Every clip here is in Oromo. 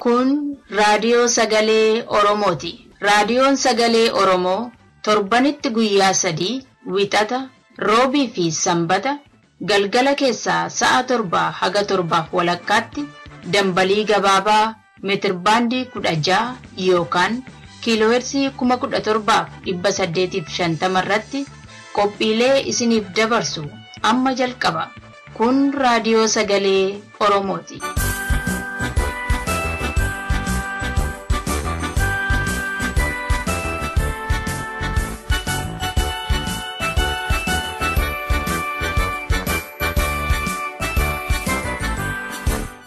Kun raadiyoo sagalee Oromooti. Raadiyoon sagalee Oromoo torbanitti guyyaa 3 wixata, roobii fi sanbata galgala keessaa sa'a 7 haga 7:30 dambalii gabaabaa meetirbaandii 16 yookaan kiiloohertzii 17,850 irratti qophiilee isiniif dabarsu amma jalqaba. Kun raadiyoo sagalee Oromooti.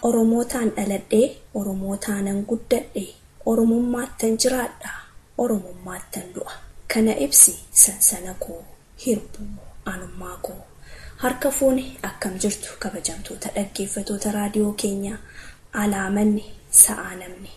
Oromootaan dhaladhee, Oromootaan guddadhee, Oromummaattan jiraadha, Oromummaattan du'a. Kana ibsi sansana koo, hirbuu anummaa koo. Harka fuuni akkam jirtu kabajamtoota dhaggeeffatoota raadiyoo keenya. Alaamanni sa'aa namni.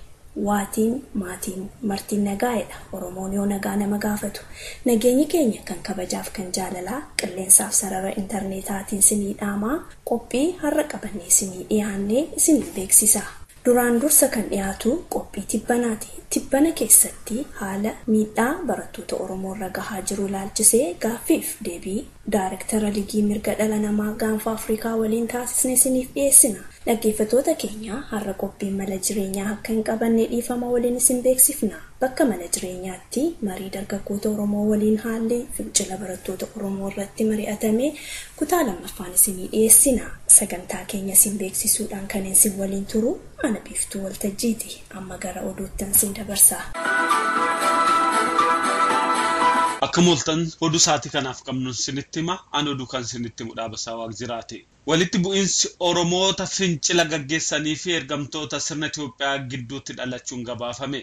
Waatiin maatiin martiin nagaa'edha. Oromoon yoo nagaa nama gaafatu. Nageenyi keenya kan kabajaaf kan jaalalaa qilleensaaf sarara intarneetaatiin isinii dhaamaa qophii har'a qabannee isinii dhiyaannee isinii beeksisa. Duraan dursa kan dhiyaatu qophii tibbanaati. Tibbana keessatti haala miidhaa barattoota Oromoo irra gahaa jiru ilaalchisee gaaffiif deebii Daayirektara Liigii Mirga Dhala Namaa Gaanfa Afrikaa waliin taasisnee isiniif dhiyeessina. Dhaggeeffatoota keenya har'a qophiin mala jireenyaa akka hin qabanne dhiifama waliin isin beeksifna. Bakka mala jireenyaatti marii dargaggoota Oromoo waliin haalli fincila barattoota Oromoo irratti mari'atame kutaa lammaffaan isinii dhiyeessina. Sagantaa keenya isin beeksisuudhaan kan isin waliin turu ana Biiftuu Waltajjiiti. Amma gara oduuttan isin dabarsa. Akka mooltan oduu saatii kanaaf qabnu isinitti hima. Ani oduu kan isinitti himu Dhaabasaa Waaq jiraate. Walitti bu'iinsi Oromoota fincila gaggeessanii fi ergamtoota sirna Itoophiyaa gidduutti dhalachuun gabaafame.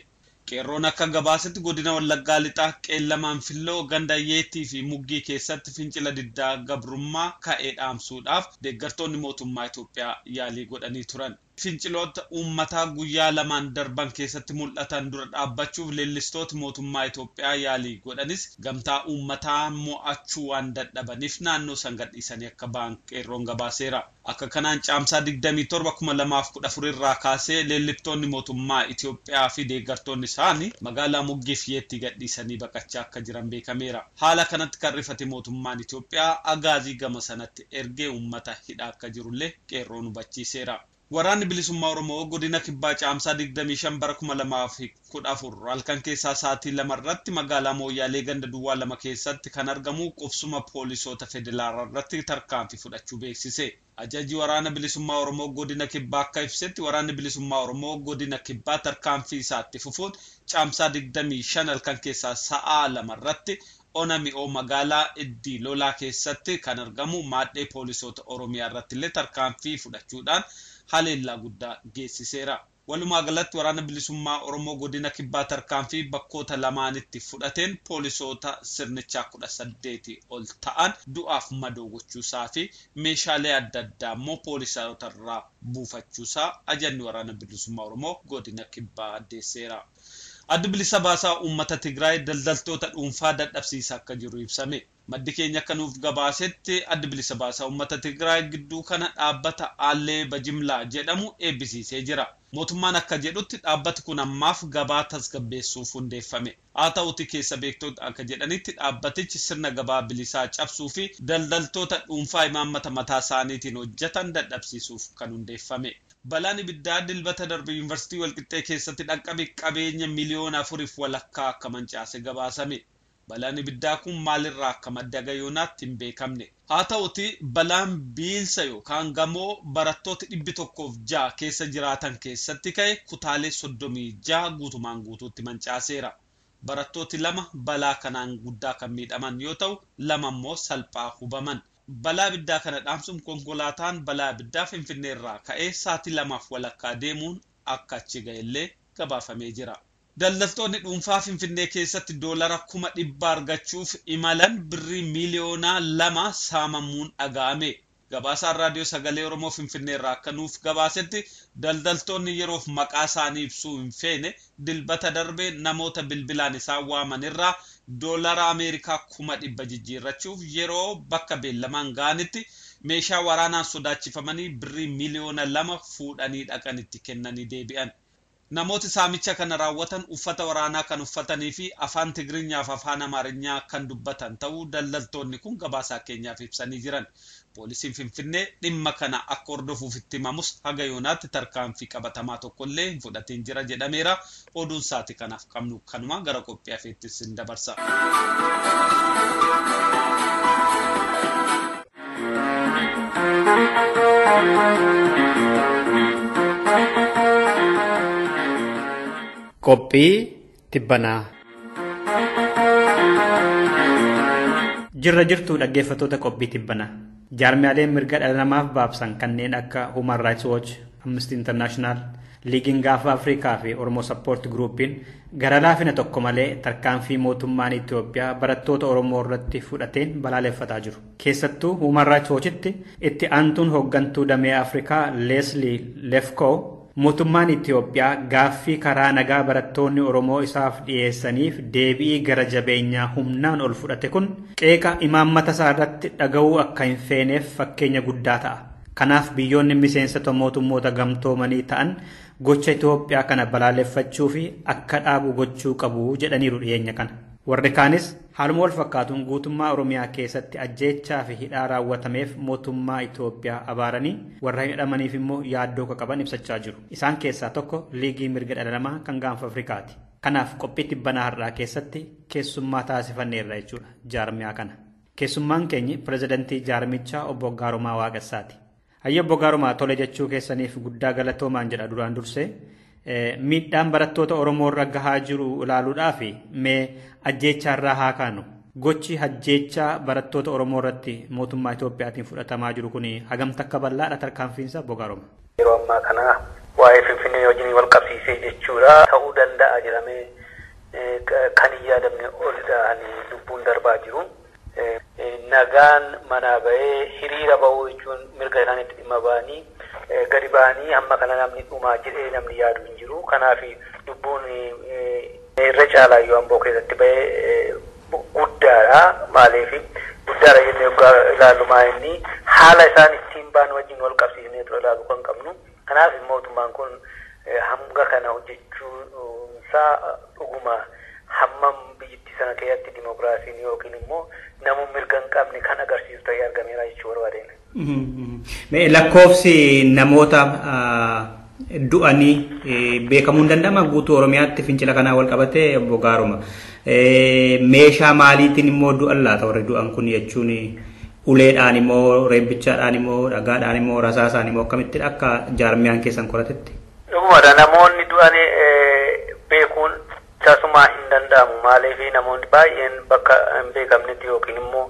Qeerroon akka gabaasetti godina Wallaggaa Lixaa Qeellamaan Filloo Gandayyeetii fi Muggii keessatti fincila diddaa gabrummaa ka'ee dhaamsuudhaaf deeggartoonni mootummaa Itoophiyaa yaalii godhanii turan. Finciloota uummataa guyyaa lamaan darban keessatti mul'atan dura dhaabbachuuf leellistoota mootummaa Itoophiyaa yaalii godhanis gamtaa uummataa mo'achuu waan dadhabaniif naannoo san gadhiisanii akka ba'an qeerroon gabaaseera. Akka kanaan caamsaa 27/2014 irraa kaasee leelliftoonni mootummaa Itoophiyaa fi deeggartoonni isaanii magaalaa Muggii fi Yeetti gadhiisanii baqachaa akka jiran beekameera. Haala kanatti kan rifate mootummaan Itoophiyaa agaazii gama sanatti ergee uummata hidhaa akka jirullee qeerroon hubachiiseera. Waraanni bilisummaa Oromoo godina Kibbaa caamsaa 25/2014 halkan keessaa sa'aatii 2 irratti magaalaa Mooyyaalee ganda Duwwaa 2 keessatti kan argamu qubsuma poolisoota federaalaa irratti tarkaanfii fudhachuu beeksise. Ajajji waraana bilisummaa Oromoo godina Kibbaa akka ibsetti waraanni bilisummaa Oromoo godina Kibbaa tarkaanfii isaatti fufuun caamsaa 25 halkan keessaa sa'a 2 irratti ona mi'oo magaalaa Iddii Lolaa keessatti kan argamu maadhee poolisoota Oromiyaa irratti illee tarkaanfii fudhachuudhaan haleellaa guddaa geessiseera. Walumaa galatti waraana bilisummaa Oromoo godina Kibbaa tarkaanfii bakkoota lamaanitti fudhateen poolisoota sirnichaa 18 ol ta'an du'aaf madoo gochuusaa fi meeshaalee adda addaa immoo poolisoota irraa buufachuusaa ajajni waraana bilisummaa Oromoo godina Kibbaa addeesseera. Addi bilisa baasaa uummata Tigraay daldaltoota dhuunfaa dadhabsiisaa akka jiru ibsame. Maddi keenya akka nuuf gabaasetti addi bilisa baasaa uummata Tigraay gidduu kana dhaabbata Aallee Bajimlaa jedhamu eebbisiisee jira. Mootummaan akka jedhutti dhaabbati kun ammaaf gabaa tasgabbeessuuf hundeeffame. Haa ta'uti keessa beektoota akka jedhanitti dhaabbatichi sirna gabaa bilisaa cabsuu fi daldaltoota dhuunfaa imaammata mataa isaaniitiin hojjetan dadhabsiisuuf kan hundeeffame. Balaan ibiddaa dilbata darbe yuunivarsiitii Walqixxee keessatti dhaqqabe qabeenya miliyoona 4.2 akka mancaase gabaasame. Balaan ibiddaa kun maalirraa akka madda gayoonaatti hin beekamne. Haa ta'uti balaan biilsa yookaan gamoo barattoota 106 keessa jiraatan keessatti ka'e kutaalee 36 guutumaan guutuutti mancaaseera. Barattooti 2 balaa kanaan guddaa kan miidhaman yoo ta'u 2 immoo salphaa hubaman. Balaa ibiddaa kana dhaamsuun konkolaataan balaa ibiddaa Finfinnee irraa ka'ee sa'aatii 2.2 deemuun akka achi ga'ellee gabaafamee jira. Daldaltoonni dhuunfaa Finfinnee keessatti $100,000 argachuuf imalan birrii miliyoona 2 saamamuun dhaga'ame. Gabaasaan raadiyoo sagalee Oromoo Finfinnee irraa akka nuuf gabaasetti daldaltoonni yeroof maqaa isaanii ibsuu hin feene dilbata darbe namoota bilbilaan isaan waaman irraa $100 Ameerikaa 100 jijjiirrachuuf yeroo bakka beellamaan ga'anitti meeshaa waraanaan sodaachifamanii birrii miliyoona 2 fuudhanii dhaqanitti kennanii deebi'an. Namooti saamicha kana raawwatan uffata waraanaa kan uffatanii fi afaan Tigiriinyaa fi afaan Amaarinyaa kan dubbatan ta'uu daldaltoonni kun gabaasaa keenyaaf ibsanii jiran. Poolisiin Finfinnee dhimma kana akka hordofuuf itti himamus haga yoonaatti tarkaanfii qabatamaa tokkollee hin fudhatiin jira jedhameera. Oduun sa'aatii kanaaf qabnu kanuma gara qophii hafeettis hin dabarsa. Qophii tibbanaa. Jirra jirtu dhaggeeffattoota qophii tibbanaa. Jaarmiyaaleen mirga dhala namaaf baabsan kanneen akka Human Rights Watch, Amnesty International, Liigiin Gaafa Afrikaa fi Oromoo Support Groupiin gara laafina tokko malee tarkaanfii mootummaan Itoophiyaa barattoota Oromoo irratti fudhateen balaaleffataa jiru. Keessattuu Human Rights Watchitti itti aantuun hooggantuu damee Afrikaa Leslie Lefkow mootummaan Itoophiyaa gaaffii karaa nagaa barattoonni Oromoo isaaf dhiyeessaniif deebii gara jabeenyaa humnaan ol fudhate kun qeeqa imaammata isaa irratti dhaga'uu akka hin feeneef fakkeenya guddaa ta'a. Kanaaf biyyoonni miseensota mootummoota gamtoomanii ta'an gocha Itoophiyaa kana balaaleffachuu fi akka dhaabu gochuu qabu jedhaniiru dhiyeenya kana. Warri kaanis haaluma wal fakkaatuun guutummaa Oromiyaa keessatti ajjeechaa fi hidhaa raawwatameef mootummaa Itoophiyaa abaaranii warra hidhamaniif immoo yaaddoo qaban ibsachaa jiru. Isaan keessaa tokko Liigii Mirga Dhala Namaa kan Gaanfa Afrikaati. Kanaaf qophii tibbanaa har'aa keessatti keessummaa taasifanneerra jechuudha jaarmiyaa kana. Keessummaan keenya pirezidantii jaarmichaa obbo Gaarumaa Waaqessaati. Hayya obbo Gaarumaa tole jechuu keessaniif guddaa galatoomaan jedha duraan dursee. Miidhaan barattoota Oromoo irra gahaa jiru ilaaluudhaaf mee ajjeechaa irraa haa kaanu. Gochi ajjeechaa barattoota Oromoo irratti mootummaa Itoophiyaatiin fudhatamaa jiru kun hagam takka bal'aadha tarkaanfiinsa obbo Gaarumaa. Yeroo ammaa kana waa'ee Finfinnee wajjin wal qabsiisee jechuudha ta'uu danda'a jedhamee kan hin yaadamne ol ta'anii lubbuun darbaa jiru. Nagaan manaa bahee hiriira bahuu jechuun mirga isaaniitti dhimma ba'anii gadi ba'anii amma kana namni dhumaa jedhee namni yaadu hin jiru. Kanaaf lubbuun irra caalaa yoo amboo keessatti bahee guddaadha. Maaliif guddaadha jennee ilaallumaa inni haala isaan ittiin ba'an wajjin wal qabsiisnee ture ilaaluu kan qabnu. Kanaaf mootummaan kun hanga kana hojjechuunsaa dhuguma hammam biyyattii sana keessatti dimokiraasiin yookiin immoo namni mirga hin qabne kan agarsiisu ta'ee argameera jechuu barbaadeen. Lakkoofsi namoota du'anii beekamuu hin danda'ama guutuu Oromiyaatti fincila kanaa wal qabatee obbo Gaaruma. Meeshaa maaliitiin immoo du'an laata warri du'an kun jechuun uleedhaan immoo reebbichaadhaan immoo dhagaadhaan immoo rasaasaan immoo akkamitti akka jaarmiyaan keessan qoratetti? Dhugumadha namoonni du'an beekuun tasuma hin danda'amu. Maaliif namoonni baay'een bakka hin beekamnetti yookiin immoo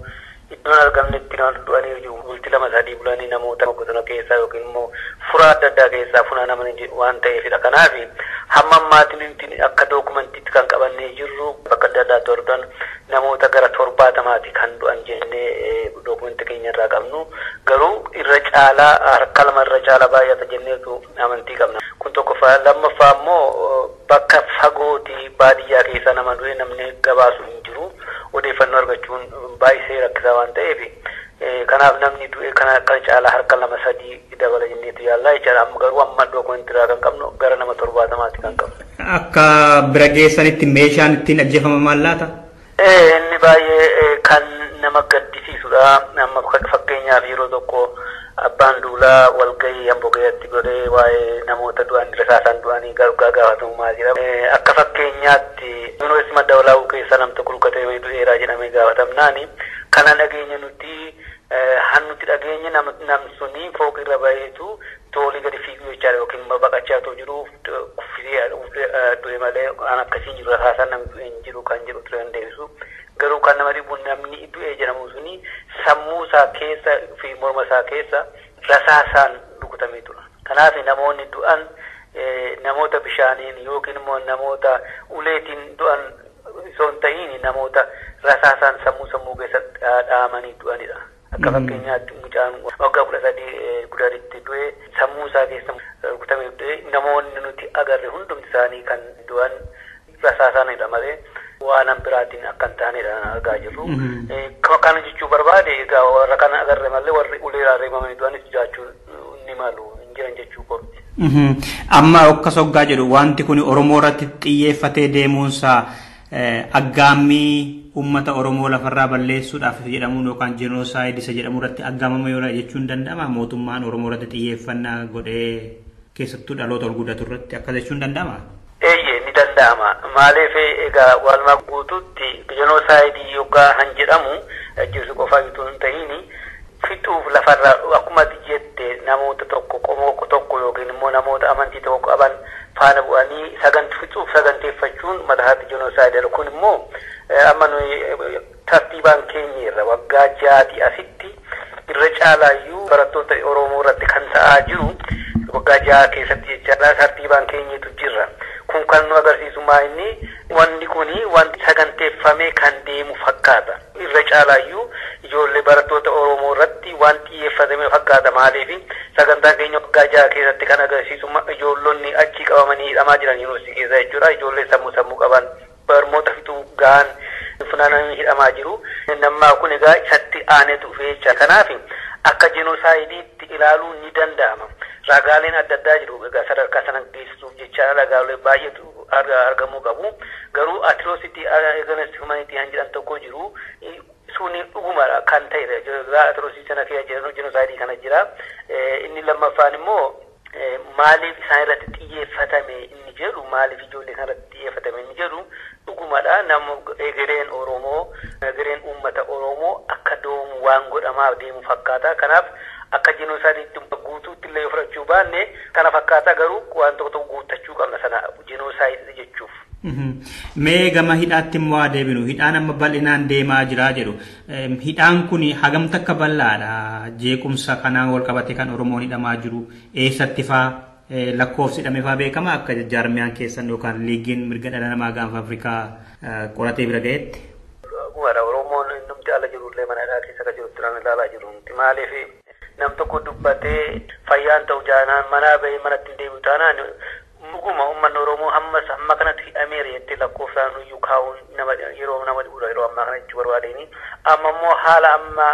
iddoon argamnetti du'anii jiru. Bulti lama sadii bulanii namoota bosona keessaa yookiin immoo furaa adda addaa keessaa funaanaman waan ta'eefidha. Kanaaf hamma ammaatiin akka dookumentiitti kan qabannee jirru bakka adda addaatti argan namoota gara 70 kan du'an jennee dookumentii keenya irraa qabnu. Garuu irra caalaa harka lama irra caalaa baay'ata jenneetu amantii qabna. Kun tokkoffaa. Lammaffaa immoo bakka fagootii baadiyyaa keessa nama du'e namni gabaasu hin jiru. Odeeffannoo argachuun baay'ee rakkisaa waan ta'eef kanaaf namni du'e kana akka caalaa harka lama sadii dabala jenneetu yaallaa jechaadha. Amma garuu amma dookumentii irraa kan qabnu gara nama 70 kan qabnu. Akka bira geessanitti meeshaan ittiin ajjeefama maal laata? Inni baay'ee kan nama gaddisiisudha. Amma fakkeenyaaf yeroo tokko abbaan duulaa walgahii Amboo keessatti godhee waa'ee namoota du'an rasaasaan du'anii gaafatamummaa jira. Akka fakkeenyaatti yuunivarsiitii Madda Walaabuu keessa namni tokko rukkatee du'eeraa jedhamee gaafatamnaani kana dhageenya nuti hannuti dhageenya namni suni fooq irra baheetu toolii gadi fiiguu jechaadha yookiin baqachaa jiru kuffisee du'e malee waan akkasiin jiru rasaasaan namni du'e hin jiru kan jedhu ture deebisu. Garuu kan nama dhibu namni du'e jedhamu suni sammuu isaa keessa fi morma isaa keessa rasaasaan rukutamee tura. Kanaaf namoonni du'an namoota bishaaniin yookiin immoo namoota uleetiin du'an osoo hin ta'iin namoota rasaasaan sammuu keessa dhaamanii du'anidha. Akka fakkeenyaatti mucaan waggaa 13 gudaritti du'e sammuu isaa keessa rukutamee du'e namoonni nuti agarre hundumti isaanii kan du'an rasaasaanidha malee waan biraatiin akka hin taanedha argaa jirru. Kana jechuu barbaade egaa warra kana agarre malee warri uleerraa reebamanii du'anis jiraachuu ni malu hin jiran jechuu kooti. Amma akka soggaa jedhu wanti kun Oromoo irratti xiyyeeffatee deemuunsaa aggaammii uummata Oromoo lafarraa balleessuudhaaf jedhamuun yookaan jenosaayid isa jedhamu irratti aggaamama yoo jechuun danda'ama mootummaan Oromoo irratti xiyyeeffannaa godhee keessattuu dhaloota ol guddatu irratti akkas jechuun danda'ama. Eeyyee ni danda'ama. Maaliif egaa walumaa guutuutti jenosaayidii yookaan han jedhamu ajjeesuu qofaa bituu hin ta'ini fixuuf lafarraa akkuma jette namoota tokko qomoo tokko yookiin immoo namoota amantii tokko qaban faana bu'anii fixuuf saganteeffachuun mataatti jenosaayidii kun immoo amma nuyi tartiibaan keenya irra waggaa 6 asitti irra caalaayyuu barattoota Oromoo irratti kan ta'aa jiru waggaa 6 keessatti jechaadha tartiibaan keenyatu jirra. Kun kan nu agarsiisu inni wanti kuni wanti saganteeffamee kan deemu fakkaata. Irra caalaayyuu ijoollee barattoota Oromoo irratti wanti xiyyeeffatame fakkaata. Maaliif sagantaa keenya waggaa 6 keessatti kan agarsiisu ijoollonni achi qabamanii hidhamaa jiran yuunivarsiitii keessa jechuudha. Ijoollee sammuu qaban barnoota fixuu gahan funaananii hidhamaa jiru. Nammaa kun egaa isatti aanee dhufee jecha. Kanaaf akka jenoosaaydiitti ilaaluun ni danda'ama. Ragaaleen adda addaa jiru egaa sadarkaa sana geessisuuf jecha ragaalee baay'eetu argamuu qabu. Garuu atrocitii against humanity han jedhan tokko jiru. Suni dhuguma kan ta'edha. Atrocitii sana keessa jenosaayidii kana jira. Inni lammaffaan immoo maaliif isaan irratti xiyyeeffatame inni jedhu maaliif ijoollee kanarratti xiyyeeffatame inni jedhu dhugumadha. Nama egereen Oromoo egereen uummata Oromoo akka doomu waan godhamaa deemu fakkaata. Kanaaf akka jenosaayidii guutuutti illee fudhachuu baanne kana fakkaata garuu waan tokko guuttachuu qabna sana jenosaayidii jechuuf. Mee gama hidhaatti immoo adeeminu hidhaan amma bal'inaan deemaa jira jedhu hidhaan kun hagam takka bal'aadha jeequmsa kanaan wal qabate kan Oromoon hidhamaa jiru eessatti faa lakkoofsi hidhamee faa beekama akka jaarmiyaan keessan yookaan liigiin mirga dhala namaa gaanfa Afrikaa qoratee bira ga'etti. Oromoon numti ala jirullee mana hidhaa keessa kan jiru turan ilaalaa jiru maaliif nam tokko dubbatee fayyaan ta'u jaanaan manaa bahee manatti hin deebi'u taanaan dhuguma uummanni Oromoo hamma kanatti hidhamee reettee lakkoofsaan iyyuu kaa'uun yeroo nama dhibuudha yeroo ammaa kana jechuu barbaadeni amma immoo haala amma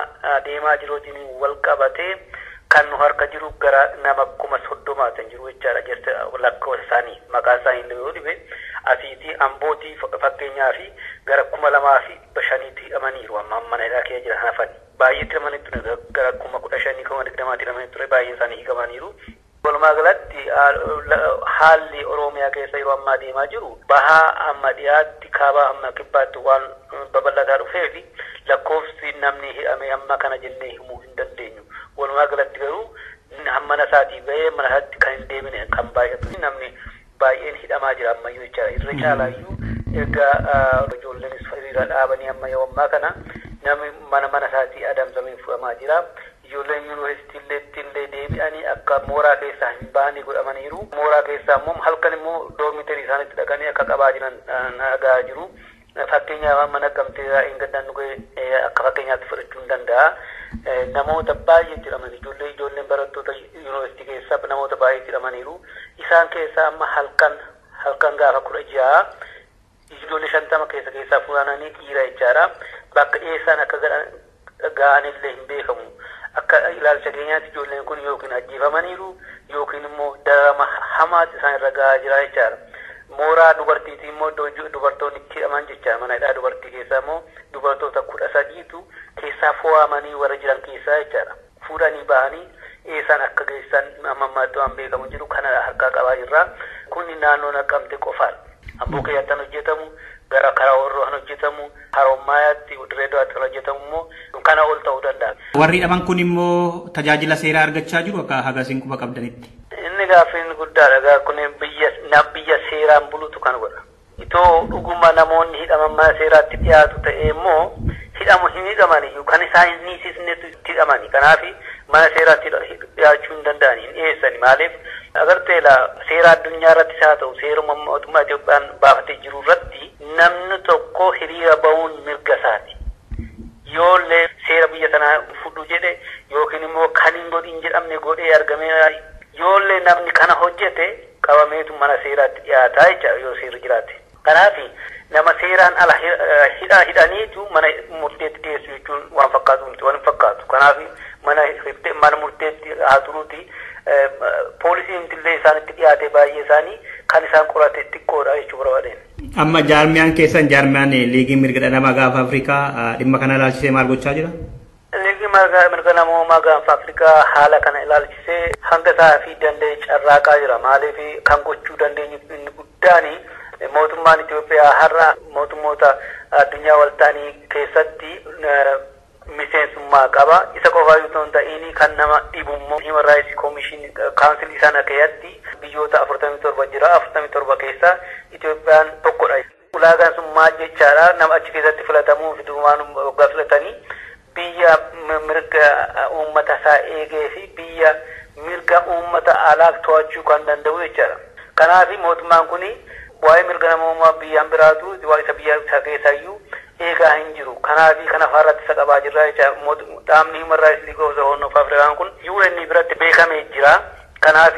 deemaa jiruutiin wal qabatee kan nu harka jiru gara nama 30,000 jiru jechaadha jette lakkoofsa isaanii maqaa isaanii illee yoo dhibe asiitii ambootii fakkeenyaa fi gara 2,500 hidhamaniiru amma mana hidhaa keessa jiran hafan baay'eetti hidhamanii ture gara 15,000 hidhamanii ture baay'een isaanii hiikamaniiru. Walumaa galatti haalli Oromiyaa keessa yeroo ammaa deemaa jiru bahaa amma dhiyaatti kaabaa amma kibbaatti waan babal'ataa dhufee fi lakkoofsi namni hidhame amma kana jennee himuu hin dandeenyu. Walumaa galatti garuu hammana isaatii bahee mana isaatti kan hin deemine kan baay'atu namni baay'een hidhamaa jira ammayyuu jechaadha. Irra caalaayyuu egaa ijoolleenis hiriira dhaabanii amma yeroo ammaa kana namni mana isaatii adamsamee fudhamaa jira. Ijoolleen yuunivarsiitii illee deebi'anii akka mooraa keessaa hin baane godhamaniiru. Mooraa keessaa immoo halkan immoo doormitarii isaanitti dhaqanii akka qabaa jiran nagaa jiru. Fakkeenyaaf mana Naqamtee Ingaddaan dhugee akka fakkeenyaatti fudhachuu hin danda'a. Namoota baay'ee jedhaman ijoolleen barattoota yuunivarsiitii keessaa namoota baay'ee jedhamaniiru. Isaan keessaa amma halkan gaafa 16 ijoollee 50 keessaa funaananii dhiira jechaadha. Bakka dhiyeessaan akka ga'anillee hin beekamu. Akka ilaalcha keenyaatti ijoolleen kun yookiin ajjeefamaniiru yookiin immoo darama hamaatti isaan irra gahaa jira jechaadha. Mooraa dubartiitii immoo dubartoonni hidhaman jecha mana hidhaa dubartii keessaa immoo dubartoota 13tu keessaa fo'amanii warra jiran keessaa jechaadha. Fuudhanii bahanii eessaan akka geessan ammaatti waan beekamu jiru kana harkaa qabaa jirra. Kun naannoo Naqamtee qofaadha. Amboo keessatti hojjetamu gara karaa warroo kan hojjetamu Harommayaatti Dirreedawaatti kan hojjetamu immoo kana ol ta'uu danda'a. Warri hidhaman kun immoo tajaajila seeraa argachaa jiru akka hagasiin quba qabdanitti. Inni gaaffiin guddaadha. Kun biyya seeraan bulutu kan godha. Itoo dhuguma namoonni hidhaman mana seeraatti dhiyaatu ta'e immoo hin hidhamani kan isaan hin hiisisnetu itti hidhamani. Kanaaf mana seeraatti dhiyaachuu hin danda'ani hin dhiyeessani. Maaliif agartee seera addunyaa irrattis haa ta'u seeruma mootummaa Itoophiyaan baafatee jiru irratti namni tokko hiriira bahuun mirga isaati. Yoollee seera biyya sanaa fudhu jedhe yookiin immoo kan hin godhin jedhamne godhee argamee yoollee namni kana hojjete qabameetu mana seeraatti dhiyaataa jecha yoo seerri jiraate. Kanaaf nama seeraan ala hidhaniitu mana murteetti dhiyeessu jechuun waan fakkaatu miti waan hin fakkaatu. Kanaaf mana murteetti haa turuuti poolisiin illee isaanitti dhiyaate baay'ee isaanii kan isaan qorate xiqqoodha jechuu barbaadeen. Amma jaarmiyaan keessan jaarmiyaan liigii mirga dhala namaa gaafa Afrikaa dhimma kana ilaalchisee maal gochaa jira? Liigii mirga namoomaa gaafa Afrikaa haala kana ilaalchisee hanga isaa fi danda'e carraaqaa jira. Maaliif kan gochuu dandeenyu inni guddaani mootummaan Itoophiyaa har'a mootummoota addunyaa waltaanii keessatti miseensummaa qaba. Isa qofaa yoo ta'in kan nama dhibummoo Human Rights Commission Council sana keessatti biyyoota 47 jira. 47 keessaa Itoophiyaan tokkodha. Ulaagaan sun maal jechaadha? Nama achi keessatti filatamuuf duumaan waggaa filatanii biyya mirga uummata isaa eegee fi biyya mirga uummata alaa to'achuu kan danda'u jechaadha. Kanaaf mootummaan kun waa'ee mirga namoomaa biyyaan biraatu waa'ee isa biyya isaa keessayyuu eegaa hin jiru. Kanaaf kana faarratti isa qabaa jirra jechaadha. Dhaabni Human Rights League of the Horn of Africa kun UN biratti beekamee jira. Kanaaf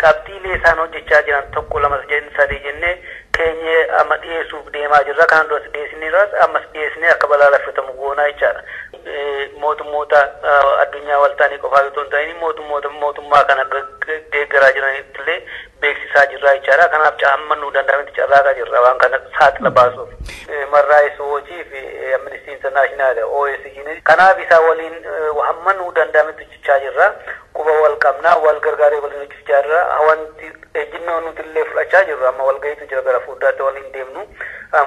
qabxiilee isaan hojjechaa jiran tokko lama sadii jennee keenya amma dhiyeessuuf deemaa jirra. Kan duras dhiyeessineerras ammas dhiyeessinee akka balaaleffatamu goonaa jechaadha. Mootummoota addunyaa waltaanii qofaa yoo ta'in mootummaa kana deeggaraa jiranittillee illee beeksisaa jirra jechaadha. Kanaaf hamma nu danda'ametti carraaqaa jirra waan kana saaxila baasuuf. Human Rights Watch fi Amnesty International OSCE kanaaf isaa waliin hamma nu danda'ametti hojjechaa jirra. Quba wal qabnaa wal gargaaree waliin hojjechaa jirra. Wanti ejjennoo nuti illee fudhachaa jirru amma wal gahiitu jira gara fuulduraatti waliin deemnu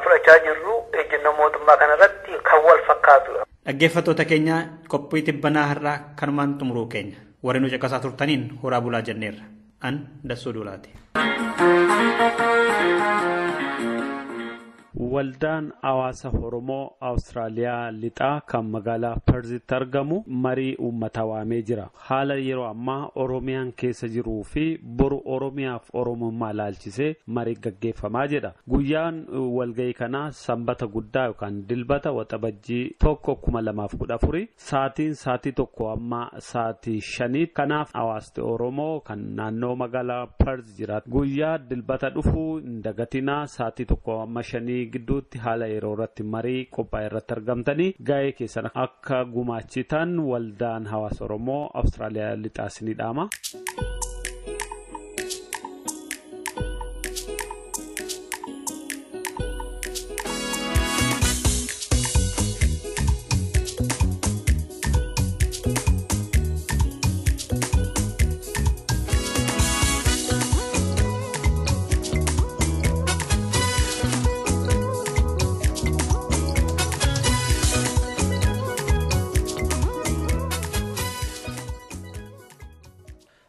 fudhachaa jirru ejjennoo mootummaa kanarratti kan wal fakkaatudha. Dhaggeeffattoota keenya qophii tibbanaa har'aa kanumaan xumuruu keenya warri nu caqasaa turtaniin horaa bulaa jenneerra. An Dassoo Duulaati. Waldaan Hawaasa Oromoo Awustiraaliyaa lixaa kan magaalaa Perzitti argamu marii uummataa waamee jira. Haala yeroo ammaa Oromiyaan keessa jiruu fi boru Oromiyaaf Oromummaa ilaalchisee marii gaggeeffamaa jedha. Guyyaan walgahii kanaa sanbata guddaa yookaan dilbata waxabajjii 1/2014 sa'aatii 1 amma sa'aatii 5 kanaaf hawaasti Oromoo kan naannoo magaalaa Perz jiraatu guyyaa dilbata dhufu hin dagatinaa sa'aatii 1 amma 5 gidduutti haala yeroo irratti marii qophaa'e irratti argamtanii ga'ee keessan akka gumaachitan waldaan hawaasa Oromoo Awustiraaliyaa lixaa ni dhaama.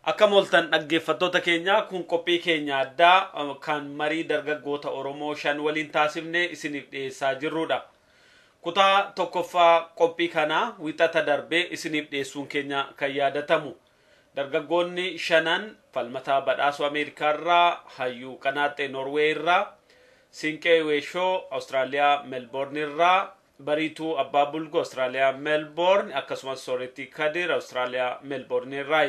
Akka moltan dhaggeeffattoota keenya kun qophii keenya addaa kan marii dargaggoota Oromoo 5 waliin taasifne isiniif dhiyeessaa jirrudha. Kutaa tokkoffaa qophii kana wixata darbee isiniif dhiyeessuun keenya kan yaadatamu. Dargaggoonni 5 falmataa badhaasuu Ameerikaa irraa, hayyuu qanaaxee Norwee irraa, Sinqee Weeshoo Awustiraaliyaa Melbourne irraa, bariituu abbaa bulgoo Awustiraaliyaa Melbourne akkasumas Sooretti Kadir Awustiraaliyaa Melbourne irraa.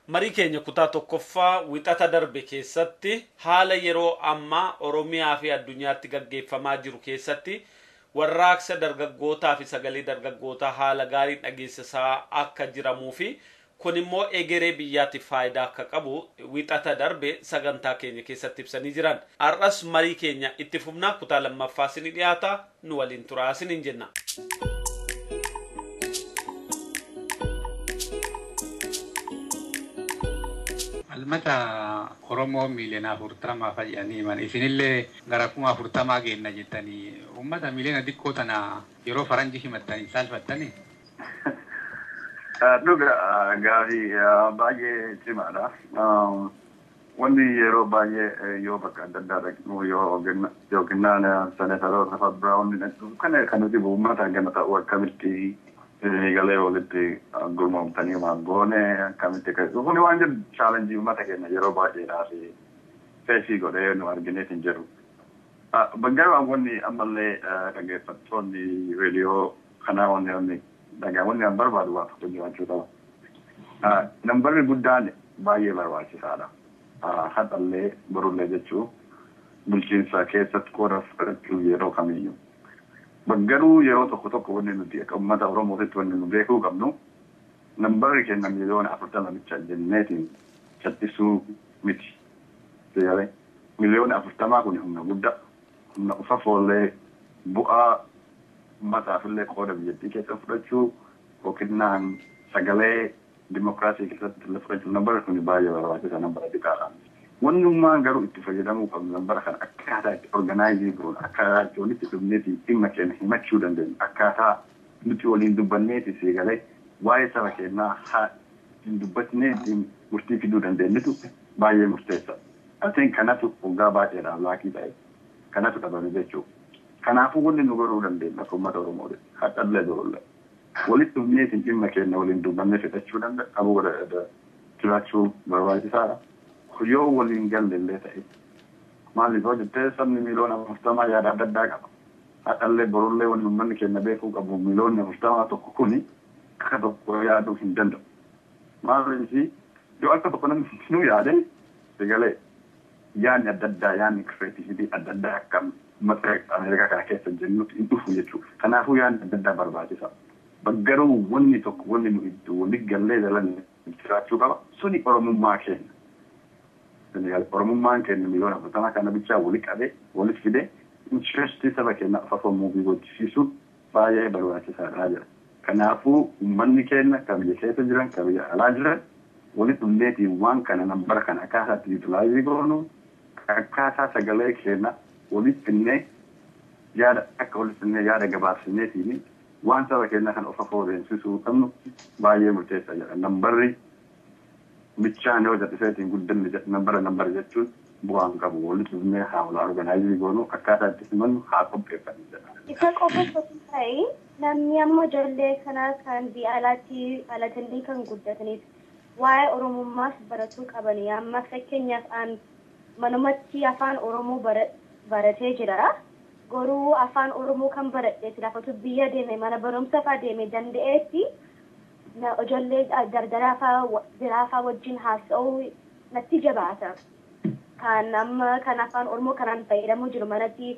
Marii keenya kutaa tokkoffaa wixata darbe keessatti haala yeroo ammaa Oromiyaa fi addunyaatti gaggeeffamaa jiru keessatti warraaqsa dargaggootaa fi sagalee dargaggootaa haala gaariin dhageessisaa akka jiramuu fi kun immoo egeree biyyaatiif faayidaa akka qabu wixata darbe sagantaa keenya keessatti ibsanii jiran. Har'as marii keenya itti fufnaa kutaa lammaffaa isinii dhiyaata nu waliin turaa isiniin jenna. Almata Oromoo miliyoona 40 fayyanii man isinillee gara 40 geenna jettanii ummata miliyoona xiqqoo tana yeroo faranjii himattanii saalfattanii. Dhuga gaarii baay'ee cimaadha. Wanni yeroo baay'ee yoo bakka adda addaa dhaqnu yoo yookiin seneetoroota fabiraawwan kan nuti uummata gana ta'u akkamitti galee walitti gurmuumtanii maangoone akkamitti kun waan jedhu chaalenjii uummata keenya yeroo baay'eedhaaf feesii godhee nu argineef hin jiru. Garuu wanni ammallee dhaggeeffattoonni reediyoo kanaa wanni dhagaawwanni an barbaadu waa tokko jiraachuu qaba. Nambarri guddaan baay'ee barbaachisaadha. Haxallee borullee jechuu bulchiinsa keessatti qooda fudhachuu yeroo kamiyyuu. Garuu yeroo tokko wanni nuti akka uummata Oromootitti wanni nu beekuu qabnu nambarri kenna miliyoona 40 bicha jenneetiin chattisuu miti. Seegalee miliyoona 40 kun humna guddaa humna ufa foollee bu'aa mataafillee qooda biyyattii keessa fudhachuu yookiin sagalee dimokiraasii keessatti fudhachuu nambarri kun baay'ee barbaachisaa nambara xiqqaadha. Wannummaan garuu itti fayyadamuu qabnu nambara kana akkaataa itti organaayizii goonu akkaataa itti walitti dhufneeti dhimma keenya himachuu dandeenyu akkaataa nuti waliin dubbanneeti seegalee waa'ee saba keenyaa haa hin dubbatneeti murtii fiduu dandeenyitu baay'ee murteessa. Atiin kanatu waggaa baay'eedhaan laakii ta'e kanatu qabame jechuudha. Kanaafuu wanni nu godhuu dandeenyu akka uummata Oromoo hadhallee birollee walitti dhufneeti dhimma keenya waliin dubbannee fixachuu danda'a qabuu jiraachuu barbaachisaadha. Yoo waliin galleellee ta'e maaliif hojjettee sabni miliyoona 40 yaada adda addaa qaba. Hadhallee birollee wanni uummanni keenya beekuu qabu miliyoonni 40 tokko kuni akka tokko yaaduu hin danda'u. Maaliif yoo akka tokko namni nu yaade seegalee yaadni adda addaa yaadni kireetivitii adda addaa akka matsaa'e Ameerikaa kana keessa jennutti hin dhufu jechuudha. Kanaafuu yaadni adda addaa barbaachisa. Garuu wanni tokko wanni nu iddoo walitti gallee jalan jiraachuu qaba. Suni Oromummaa keenya. Oromummaan keenya miliyoona 40 kana bichaa walitti qabee walitti fidee intirestii saba keenya afafamuu fi gochisiisuun baay'ee barbaachisaadha jira. Kanaafuu uummanni keenya kan biyya keessa jiran kan biyya alaa jiran walitti dhufneetiin waan kana nambara kana akkaataa itti yuutilaayizii goonu akkaataa sagalee keenya walitti finnee yaada akka walitti finnee yaada gabaabsineetiin waan saba keenya kan of afoorensisuu qabnu baay'ee murteessaa jira. Nambarri bichaan yoo jedhiseetiin guddanne nambara jechuun bu'aan qabu walitti dhufnee haa wal organaayizii goonu akkaataa itti simannu haa qopheeffannu jedha. Isa qofa ta'ee namni amma ijoollee kana kan biyya alaatti dhalatanii kan guddataniif waa'ee Oromummaas baratuu qabanii amma fakkeenyaaf manumatti afaan Oromoo baratee jira. Garuu afaan Oromoo kan baradheeti lafatu biyya deeme mana barumsa fa'aa deeme danda'eetti ijoollee dardaraafaa wajjin haasa'uu natti jabaata. Kan amma kan afaan Oromoo kanaan fayyadamuu jiru manatti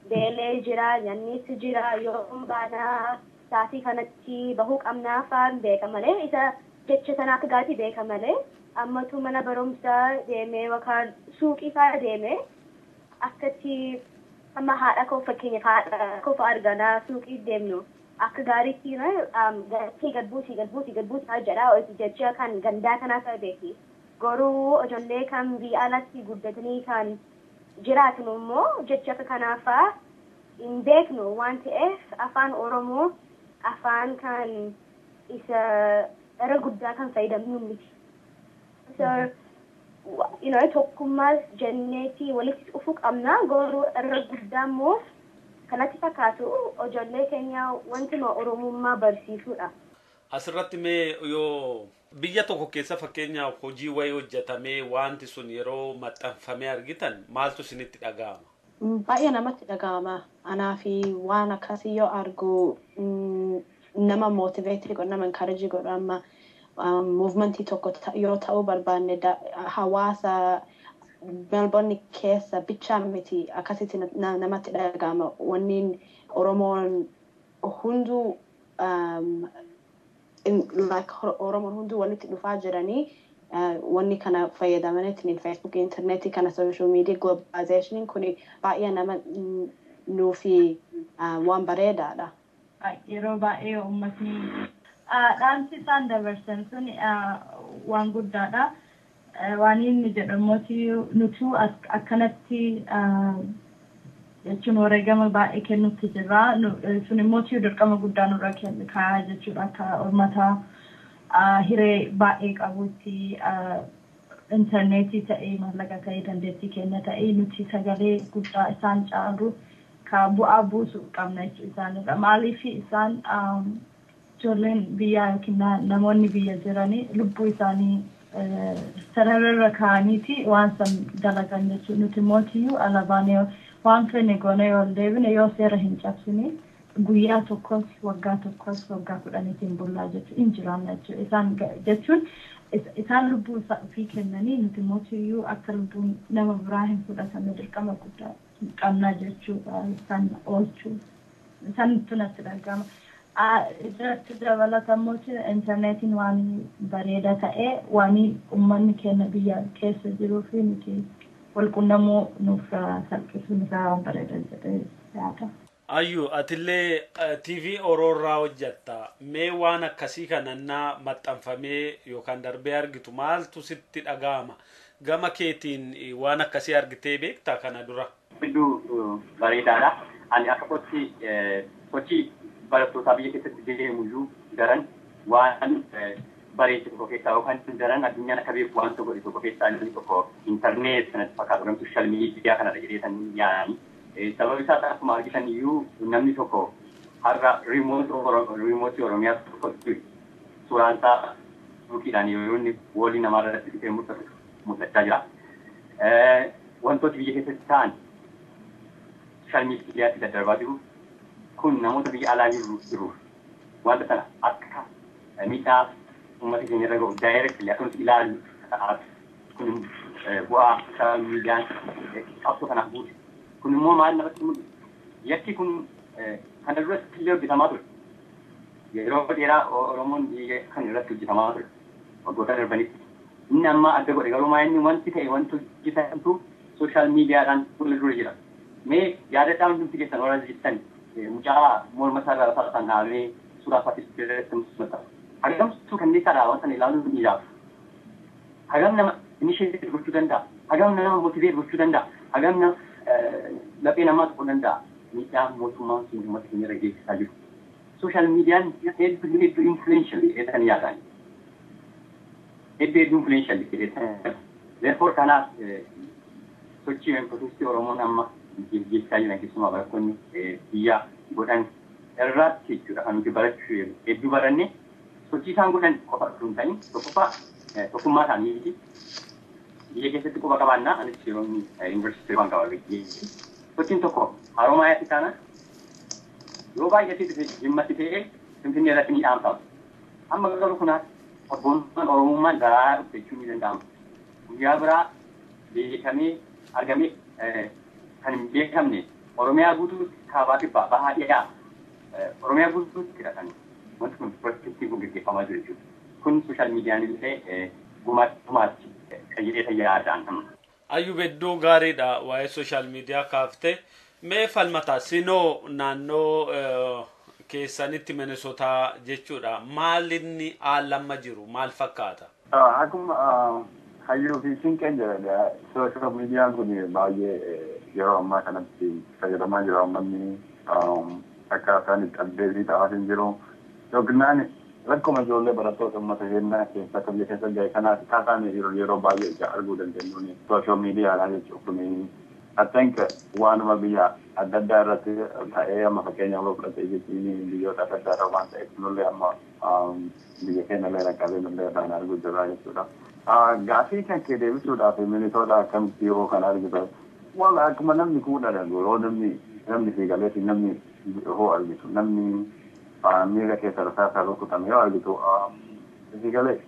beelee jira nyaannis jira yoo baanaa saatii kanatti bahuu qabnaa fa'aan beeka malee isa jecha sana akka gaatii beeka malee ammatu mana barumsaa deemee yookaan suuqii fa'aa deemee akkatti amma haadha koo fakkeenyaaf haadha koo fa'aa arganaa suuqii deemnu akka gaariitti gatii gadbuutii jedhaa jecha kan gandaa kanaa ta'e beeki. Garuu ijoollee kan biyya alatti guddatanii kan jiraatan immoo jecha akka kanaafaa hin beeknu waan ta'eef afaan Oromoo afaan kan isa irra guddaa kan fayyadamnu miti. So, tokkummaa jenneetii walitti dhufuu qabna garuu irra guddaa immoo kanatti fakkaatu ijoollee keenya wantuma Oromummaa barsiisuudha. Asirratti mee yoo biyya tokko keessa fakkeenyaaf hojii wayii hojjetamee wanti sun yeroo maxxanfamee argitan maaltu isinitti dhaga'ama? Baay'ee namatti dhaga'ama. Anaa fi waan akkasii yoo argu nama motiveetii godhu nama encourage godhu amma muuvimentii tokko yoo ta'uu barbaanne hawaasa Melbourne keessa bichaa miti akkasitti namatti dhaga'ama. Wanni Oromoon hunduu Oromoon hunduu walitti dhufaa jiranii wanni kana fayyadamaniitiin Facebook, internetii kana social media globalization kuni baay'ee nama nuufi waan bareedaadha. Yeroo baay'ee uummatni dhaamsi isaan dabarsan sun waan guddaadha. Waan inni jedhamuuti nuti akkanatti jechuun wareegama baay'ee kennutti jirra. Sun immoo dirqama guddaa nurra kaayaa jechuudha akka uummata hiree baay'ee qabutti internetii ta'ee maallaqa ta'ee dandeettii kenna ta'ee nuti sagalee guddaa isaan caalu ka bu'aa buusu qabna jechuudha isaanirra. Maaliif isaan ijoolleen biyyaa yookiin namoonni biyya jiranii lubbuu isaanii sararra kaa'aniiti waan san dalagan jechuudha. Nuti mootiyyuu alaabaan waan fenne goone yoo deebine yoo seera hin cabsine guyyaa tokkos waggaa 10 bullaa jechuudha hin jiraanna jechuudha. Isaan jechuun isaan lubbuu ofii kennanii nuti mootiyyuu akka lubbuun nama biraa hin fudhatamne dirqama guddaa qabna jechuudha isaan oolchuu. Isaan tunatti dhagama. irratti dabalatamuuti intarneetiin waan bareeda ta'e waan uummanni keenya biyya keessa jiruu fi nuti walqunnamuu nuuf salphisuun isaa waan bareeda jedhee yaada. Ayyu atillee TV Oroorraa hojjetta. Mee waan akkasii kanannaa maxxanfamee yookaan darbee argitu maaltu sitti dhaga'ama? Gama keetiin waan akkasii argitee beektaa kana dura? Bidduu bareedaadha. Ani akka sochii barattoota biyya keessatti deemuyyuu daran waan bareechu tokko keessaa yookaan daran addunyaan akka beeku waan tokko keessaa inni tokko intarneet kanatti fakkaatu sooshaal miidiyaa kanarra jedheetan yaa'anii. Sababi isaa akkuma argitan iyyuu namni tokko har'a riimootii Oromiyaa tokko suuraan isaa buukiidhaan yoo inni walii namaarratti dhufee mul'achaa jira. Wantooti biyya keessatti ta'an sooshaal miidiyaatti daddarbaa jiru kun namoota biyya alaa jiru wanta sana akka miidhaa uummata keenya irra gahu daayireektilii akkasumas ilaalu kun bu'aa sooshaal miidiyaan qabsoo kanaaf buuse. Kun immoo maal namatti mul'isu? Yakki kun kana duratti illee hojjetamaa ture. Yeroo dheeraa Oromoon kan irratti hojjetamaa ture. Waggoota darbanitti. Inni amma adda godhe garuu inni wanti ta'e wanti hojjetantu sooshaal miidiyaadhaan fuula dura jira. Mee yaadadhaa hundi keessan warra jettan mucaa morma isaarraa isaan dhaabee suuraa fakkii mul'ata. Hagamtuu kanneen isaadhaa wanta ilaaluun ni ilaalu. Hagam nama inisheetii gochuu danda'a. Hagam nama mootiveet gochuu danda'a. Hagam nama laphee namaa tokko danda'a. Miidhaa mootummaan sun uummata keenya irra geessisaa jiru. Sooshaal miidiyaan hedduu influential jedhanii yaadani. Hedduu influential jedhanii. Therefore kanaaf sochii protestii Oromoon amma geessisaa jiran keessumaa barattoonni biyya godhan irratti jechuudha kan nuti barachuu hedduu baranne sochii isaan godhan qofa osoo hin ta'in tokkummaa isaaniiti. Biyya keessatti quba qabaannaa anis yeroo yuunivarsiitii waan qabaa sochiin tokko Haroomayaatti taana yoo baay'atee dhufe jimmatti ta'ee Finfinnee irratti ni dhaamsamu. Amma garuu kunaas abboommaan Oromummaan daraa dhufe jechuun ni danda'ama. Guyyaa biraa beekamee argamee kan hin beekamne Oromiyaa guutuutti kaabaa fi bahaa dhiyaa Oromiyaa guutuutti hidhatan wanti kun pirojektii kun gaggeeffamaa jiru jechuudha. Kun sooshaal miidiyaan illee gumaatti qayyidee tajaajilaa. Ayyuu bedduu gaariidha waa'ee sooshaal miidiyaa kaaftee mee falmata sinoo naannoo keessanitti Minnesotaa jechuudha maal inni haalamma jiru maal fakkaata? Akkuma hayyuu fi siinqeen jedhudha sooshaal miidiyaan kun baay'ee yeroo ammaa kanatti fayyadamaa jira uummanni akkaataan itti abdeetii ta'aa hin jiru yookiin rakkuma ijoollee barattoota uummata keenyaa keessa akka biyya keessa gahe kanaaf akkaataan yeroo baay'ee ija arguu dandeenyuun sooshaal miidiyaadha jechuudha kun attanka waanuma biyya adda addaa irratti ta'ee amma fakkeenyaaf yoo fudhatee jechuun biyyoota adda addaa irra waan ta'eef nullee amma biyya keenya illee rakkaalee nullee isaan arguu jirra jechuudha. Gaafii kan kee deebisuudhaaf Minnesota akkamitti yoo kan argitu waan akkuma namni kuudha yoo namni fiigaleef namni hoo argitu namni miira keessa rasaasa rukutame yoo argitu fiigalee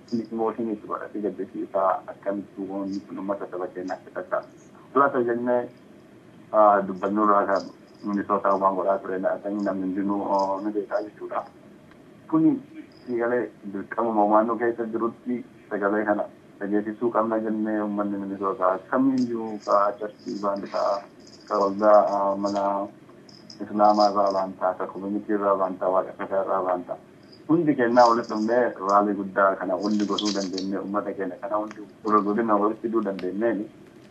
mootiin itti godhatee gaddisiisaa akkamitti wanti kun uummata saba keenyaa keessatti laata jennee dubbannurraa kan Minnesota waan godhaa ture ta'anii namni hundinuu ni beekaa jechuudha. Kuni fiigalee dirqama waannoo keessa jirutti sagalee kana dhageessisuu qabna jennee uummanni Minnesota akkamiyyuu charchii baandisaa waldaa mana Islaamaa irraa baantaa akka koominitii irraa baantaa waaqeffata irraa baantaa hundi kennaa walitti dhufnee raalii guddaa kana hundi gochuu dandeenye uummata keenya kana hundi godina walitti fiduu dandeenyeen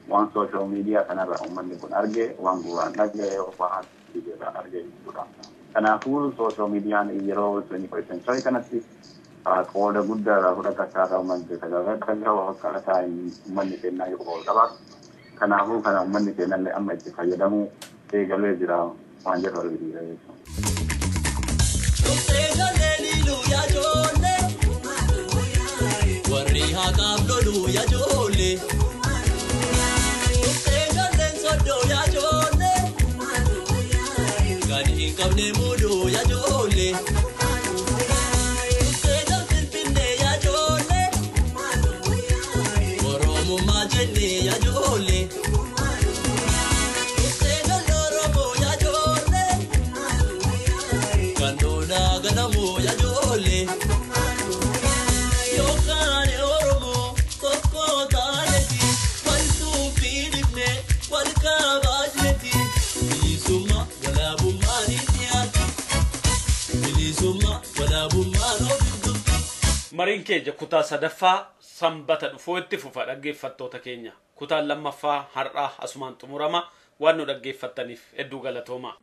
waan sooshaal miidiyaa kanarraa uummanni kun argee waan gurraan dhagee waan fiigeerraa argee jechuudha. Kanaafuu sooshaal miidiyaan yeroo 21st century kanatti qooda guddaa irraa fudhata akkaataa uummanni tajaajila gahu akkaataa uummanni kennaa yoo qabaatu kanaafuu kana uummanni kennallee amma itti fayyadamuu eegalee jira. Waan jedhu argisiisa Gana Mariin keenya kutaa sadaffaa sanbata dhufuu itti fufa dhaggeeffattoota keenya. Kutaan lammaffaa har'aa asumaan xumurama waan nu dhaggeeffattaniif hedduu galatooma.